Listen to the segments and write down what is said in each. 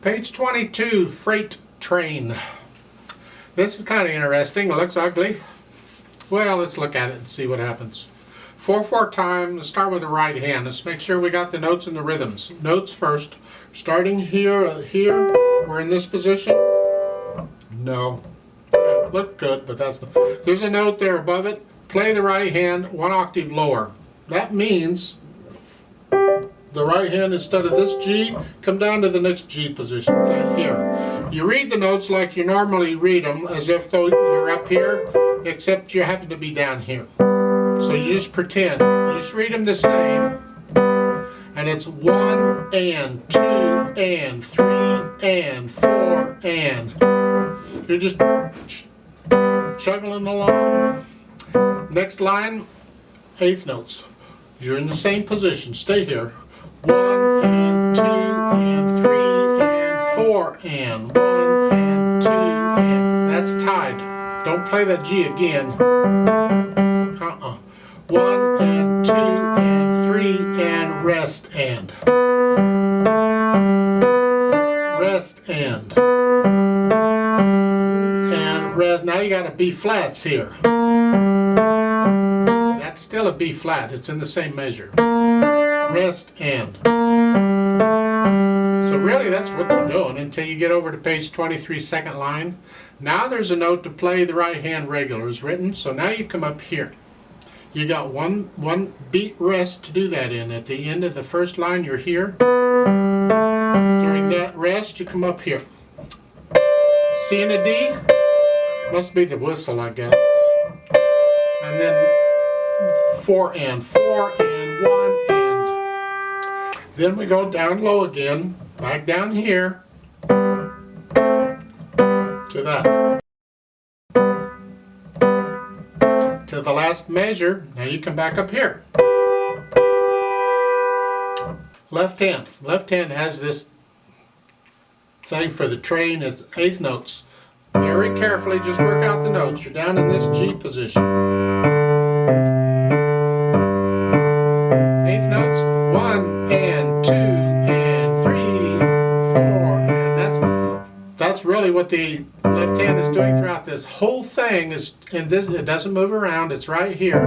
Page 22, Freight Train. This is kind of interesting. It looks ugly. Well, let's look at it and see what happens. 4/4 time. Let's start with the right hand. Let's make sure we got the notes and the rhythms. Notes first. Starting here, here. We're in this position. No. Yeah, look good, but that's not. There's a note there above it. Play the right hand 1 octave lower. That means the right hand, instead of this G, come down to the next G position. Play here. You read the notes like you normally read them, as if though you're up here, except you happen to be down here. So you just pretend. You just read them the same. And it's 1 and 2 and 3 and 4 and. You're just chugging along. Next line, 8th notes. You're in the same position. Stay here. 1 and 2 and 3 and 4 and 1 and 2 and. That's tied. Don't play that G again. 1 and 2 and 3 and rest and. Rest and. And rest. Now you got a B flats here. That's still a B flat. It's in the same measure. Rest and. So really that's what you're doing until you get over to page 23, second line. Now there's a note to play the right hand regular is written. So now you come up here. You got one beat rest to do that in. At the end of the first line you're here. During that rest you come up here. C and a D. Must be the whistle, I guess. And then 4 and 1 and. Then we go down low again, back down here to that. To the last measure. Now you come back up here. Left hand. Left hand has this thing for the train. It's 8th notes. Very carefully, just work out the notes. You're down in this G position. 8th notes. 1 and 2 and 3, 4, and that's really what the left hand is doing throughout this whole thing. Is in this. It doesn't move around. It's right here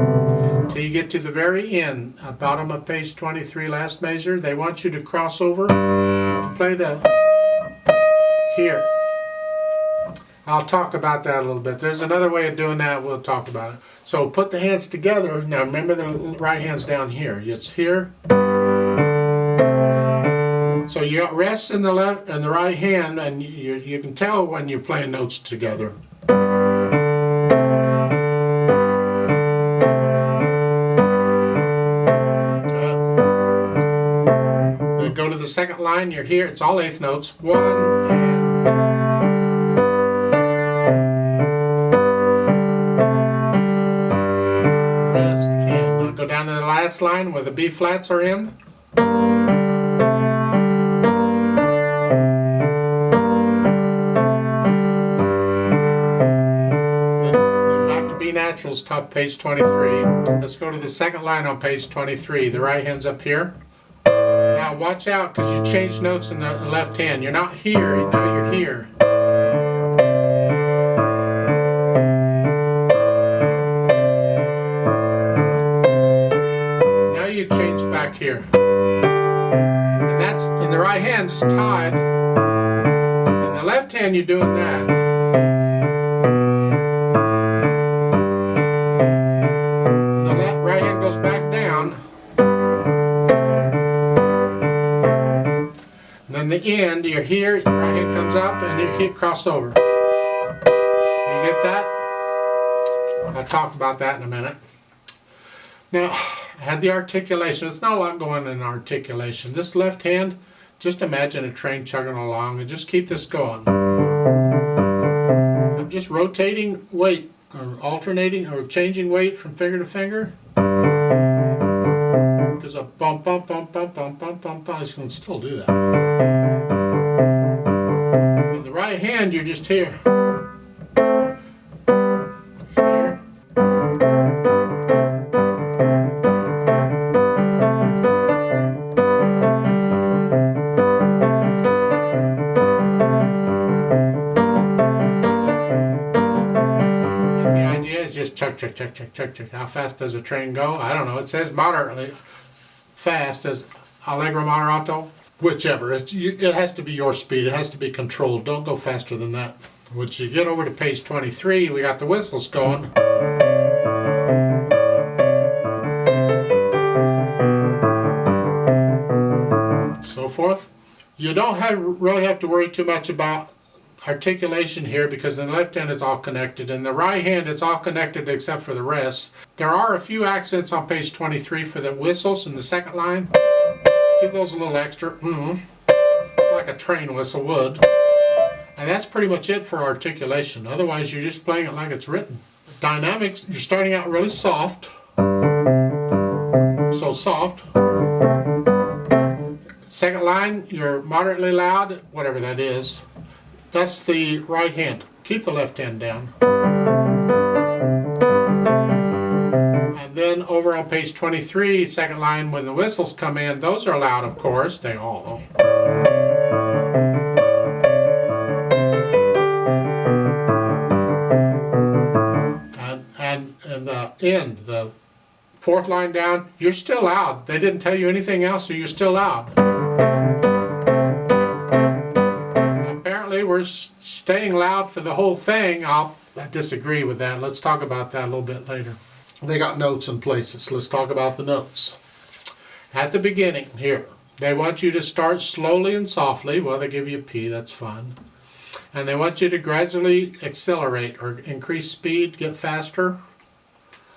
till you get to the very end, bottom of page 23, last measure. They want you to cross over to play the here. I'll talk about that a little bit. There's another way of doing that. We'll talk about it. So put the hands together. Now remember the right hand's down here. It's here. So you got rests in the left and the right hand, and you can tell when you're playing notes together. Then go to the second line. You're here. It's all 8th notes. 1 and. Rest and. Now go down to the last line where the B flats are in. Naturals, top page 23. Let's go to the second line on page 23. The right hand's up here. Now watch out because you changed notes in the left hand. You're not here, now you're here. Now you change back here. And that's in the right hand is tied. In the left hand you're doing that. In the end, you're here, your right hand comes up, and you hit crossover. You get that? I'll talk about that in a minute. Now, I had the articulation. There's not a lot going in articulation. This left hand, just imagine a train chugging along, and just keep this going. I'm just rotating weight, or alternating, or changing weight from finger to finger. Because a bump, bump, bump, bump, bump, bump, bump, bump. I can still do that. In the right hand, you're just here. Here. check, check, check, check, check, check. How fast does a train go? I don't know. It says moderately fast as allegro moderato, whichever. It has to be your speed. It has to be controlled. Don't go faster than that. Once you get over to page 23, we got the whistles going. So forth. You don't really have to worry too much about articulation here because in the left hand it's all connected. In the right hand it's all connected except for the rest. There are a few accents on page 23 for the whistles in the second line. Give those a little extra. It's like a train whistle would. And that's pretty much it for articulation. Otherwise you're just playing it like it's written. Dynamics, you're starting out really soft. So soft. Second line, you're moderately loud, whatever that is. That's the right hand. Keep the left hand down. And then over on page 23, second line, when the whistles come in, those are loud, of course. They all. And the end, the fourth line down, you're still loud. They didn't tell you anything else, so you're still loud. Apparently we're staying loud for the whole thing. I disagree with that. Let's talk about that a little bit later. They got notes in places. Let's talk about the notes. At the beginning here, they want you to start slowly and softly. Well, they give you a P, that's fun. And they want you to gradually accelerate or increase speed, get faster.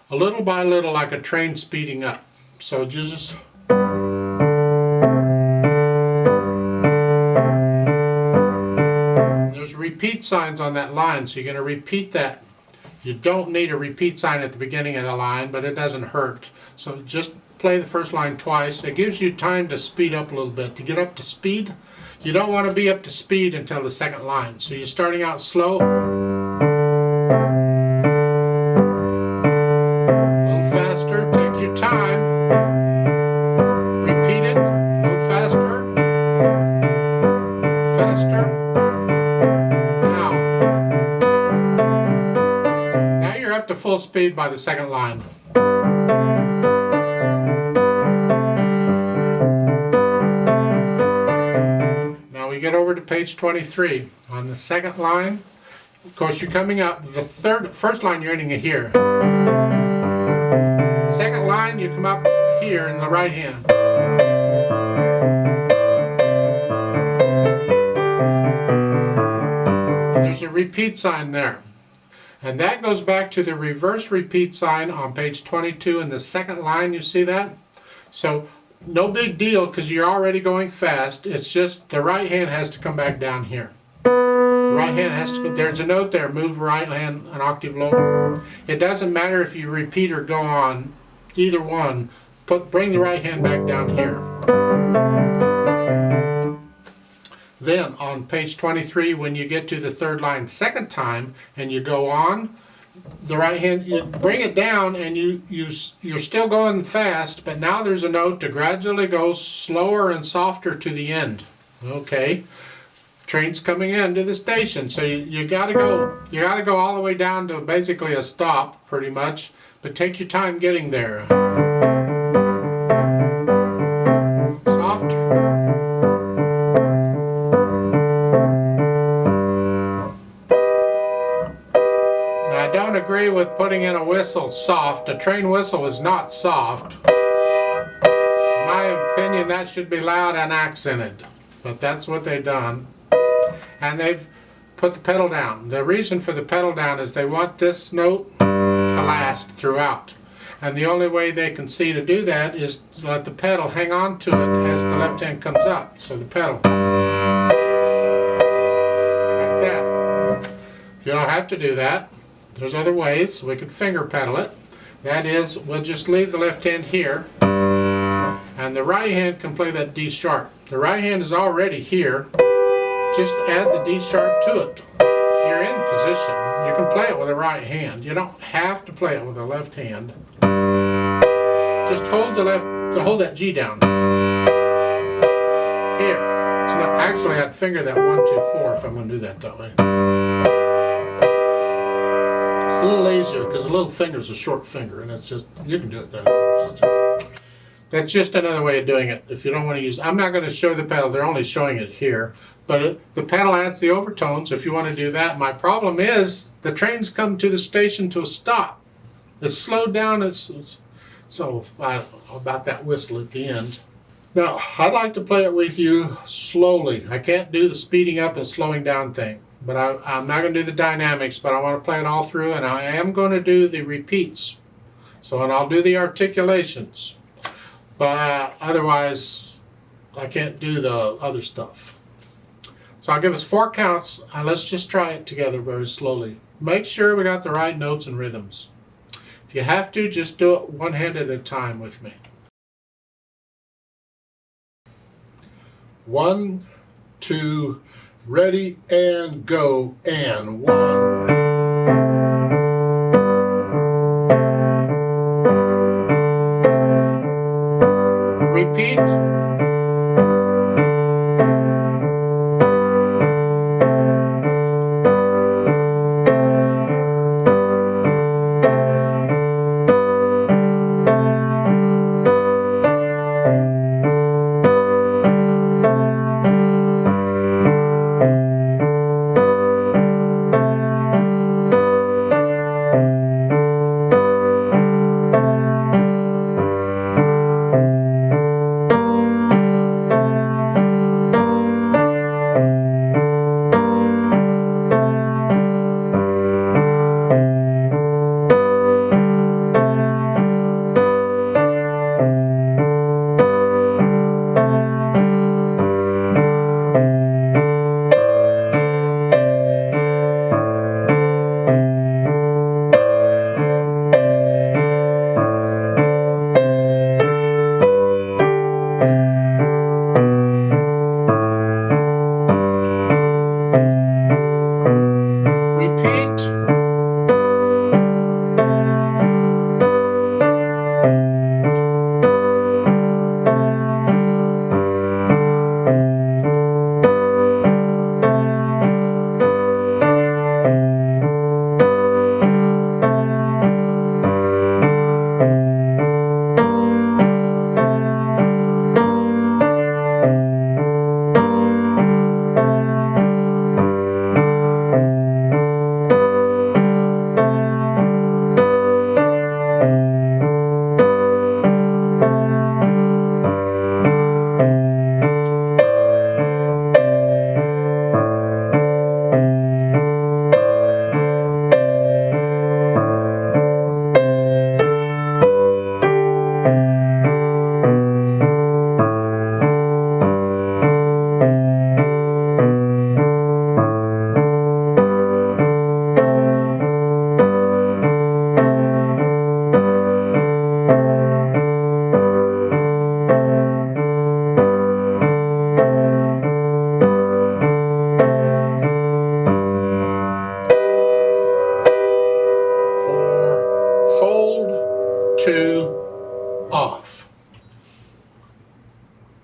A little by little, like a train speeding up. So just... There's repeat signs on that line, so you're going to repeat that. You don't need a repeat sign at the beginning of the line, but it doesn't hurt. So just play the first line twice. It gives you time to speed up a little bit. To get up to speed, you don't want to be up to speed until the second line. So you're starting out slow. Time. Repeat it a little faster. Faster. Now you're up to full speed by the second line. Now we get over to page 23. On the second line, of course you're coming up. The first line you're ending it here. Second line, you come up here in the right hand. And there's a repeat sign there. And that goes back to the reverse repeat sign on page 22 in the second line. You see that? So no big deal because you're already going fast. It's just the right hand has to come back down here. The right hand has to, there's a note there, move right hand an octave lower. It doesn't matter if you repeat or go on. Either one, bring the right hand back down here. Then on page 23, when you get to the third line second time and you go on, the right hand, you bring it down and you're still going fast, but now there's a note to gradually go slower and softer to the end. Okay, train's coming into the station, so you gotta go all the way down to basically a stop, pretty much. But take your time getting there. Soft. Now, I don't agree with putting in a whistle soft. A train whistle is not soft. In my opinion, that should be loud and accented. But that's what they've done. And they've put the pedal down. The reason for the pedal down is they want this note to last throughout, and the only way they can see to do that is to let the pedal hang on to it as the left hand comes up. So the pedal like that. You don't have to do that. There's other ways. We could finger pedal it. That is, we'll just leave the left hand here and the right hand can play that D sharp. The right hand is already here. Just add the D sharp to it. You're in position. You can play it with the right hand. You don't have to play it with the left hand. Just hold that G down. Here. It's not, actually, I'd finger that 1, 2, 4 if I'm going to do that way. a little easier because the little finger's a short finger, and it's just, you can do it there. That's just another way of doing it. If you don't want to use, I'm not going to show the pedal, they're only showing it here. But the pedal adds the overtones if you want to do that. My problem is the trains come to the station to a stop. It's slowed down, so I don't know about that whistle at the end. Now, I'd like to play it with you slowly. I can't do the speeding up and slowing down thing. But I'm not going to do the dynamics, but I want to play it all through, and I am going to do the repeats. So, and I'll do the articulations. But otherwise, I can't do the other stuff. So I'll give us 4 counts, and let's just try it together very slowly. Make sure we got the right notes and rhythms. If you have to, just do it one hand at a time with me. 1, 2, ready, and go, and 1.